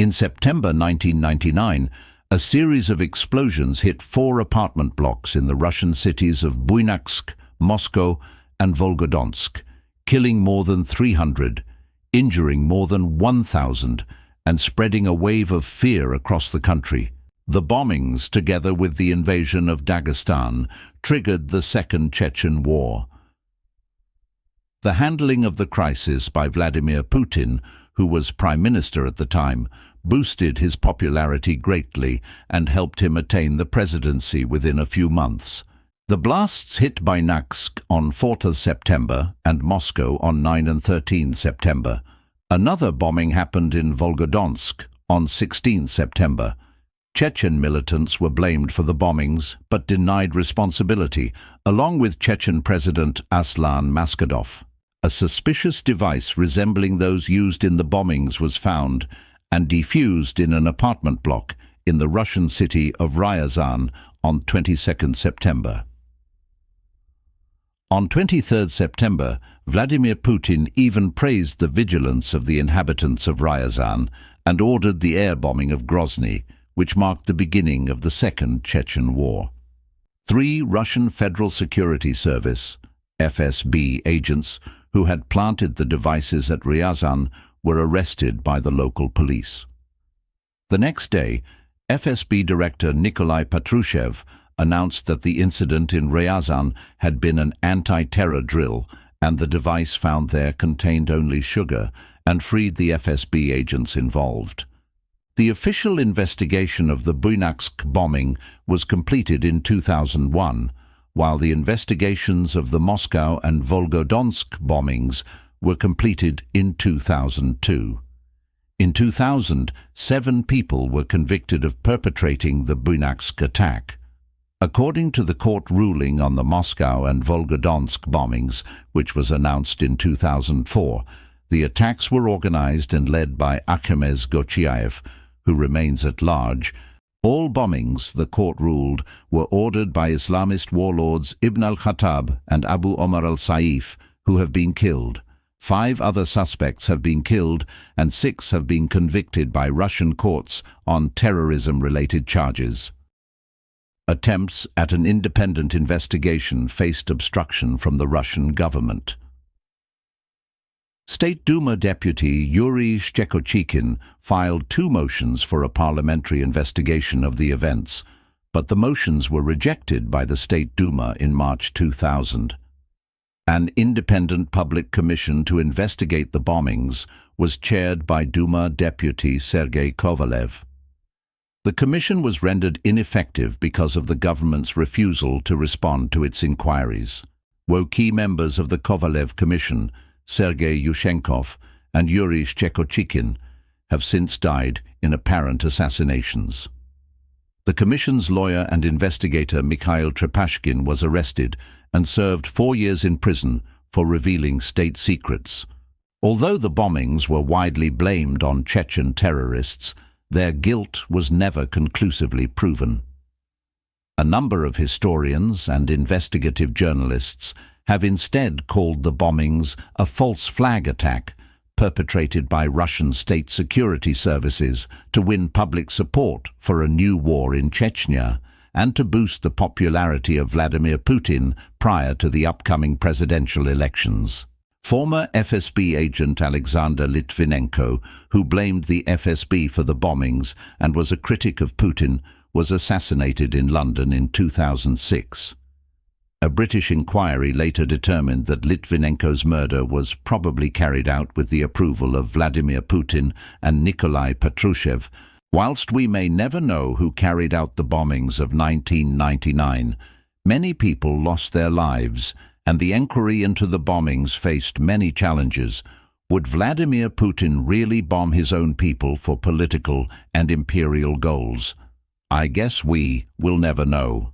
In September 1999, a series of explosions hit 4 apartment blocks in the Russian cities of Buynaksk, Moscow, and Volgodonsk, killing more than 300, injuring more than 1,000, and spreading a wave of fear across the country. The bombings, together with the invasion of Dagestan, triggered the Second Chechen War. The handling of the crisis by Vladimir Putin, who was Prime Minister at the time, boosted his popularity greatly and helped him attain the presidency within a few months. The blasts hit Buynaksk on 4th September and Moscow on 9 and 13 September. Another bombing happened in Volgodonsk on 16 September. Chechen militants were blamed for the bombings but denied responsibility, along with Chechen President Aslan Maskhadov. A suspicious device resembling those used in the bombings was found and defused in an apartment block in the Russian city of Ryazan on 22 September. On 23 September, Vladimir Putin even praised the vigilance of the inhabitants of Ryazan and ordered the air bombing of Grozny, which marked the beginning of the Second Chechen War. 3 Russian Federal Security Service (FSB) agents who had planted the devices at Ryazan were arrested by the local police. The next day, FSB Director Nikolai Patrushev announced that the incident in Ryazan had been an anti-terror drill and the device found there contained only sugar, and freed the FSB agents involved. The official investigation of the Buynaksk bombing was completed in 2001, while the investigations of the Moscow and Volgodonsk bombings were completed in 2002. In 2000, 7 people were convicted of perpetrating the Buynaksk attack. According to the court ruling on the Moscow and Volgodonsk bombings, which was announced in 2004, the attacks were organized and led by Akhmez Gochiaev, who remains at large. All bombings, the court ruled, were ordered by Islamist warlords Ibn al-Khattab and Abu Omar al-Saif, who have been killed. 5 other suspects have been killed and 6 have been convicted by Russian courts on terrorism-related charges. Attempts at an independent investigation faced obstruction from the Russian government. State Duma Deputy Yuri Shchekochikin filed 2 motions for a parliamentary investigation of the events, but the motions were rejected by the State Duma in March 2000. An independent public commission to investigate the bombings was chaired by Duma Deputy Sergei Kovalev. The commission was rendered ineffective because of the government's refusal to respond to its inquiries. Key members of the Kovalev Commission, Sergei Yushchenkov and Yuri Shchekochikin, have since died in apparent assassinations. The commission's lawyer and investigator Mikhail Trepashkin was arrested and served 4 years in prison for revealing state secrets. Although the bombings were widely blamed on Chechen terrorists, their guilt was never conclusively proven. A number of historians and investigative journalists have instead called the bombings a false flag attack perpetrated by Russian state security services to win public support for a new war in Chechnya and to boost the popularity of Vladimir Putin prior to the upcoming presidential elections. Former FSB agent Alexander Litvinenko, who blamed the FSB for the bombings and was a critic of Putin, was assassinated in London in 2006. A British inquiry later determined that Litvinenko's murder was probably carried out with the approval of Vladimir Putin and Nikolai Patrushev. Whilst we may never know who carried out the bombings of 1999, many people lost their lives, and the enquiry into the bombings faced many challenges. Would Vladimir Putin really bomb his own people for political and imperial goals? I guess we will never know.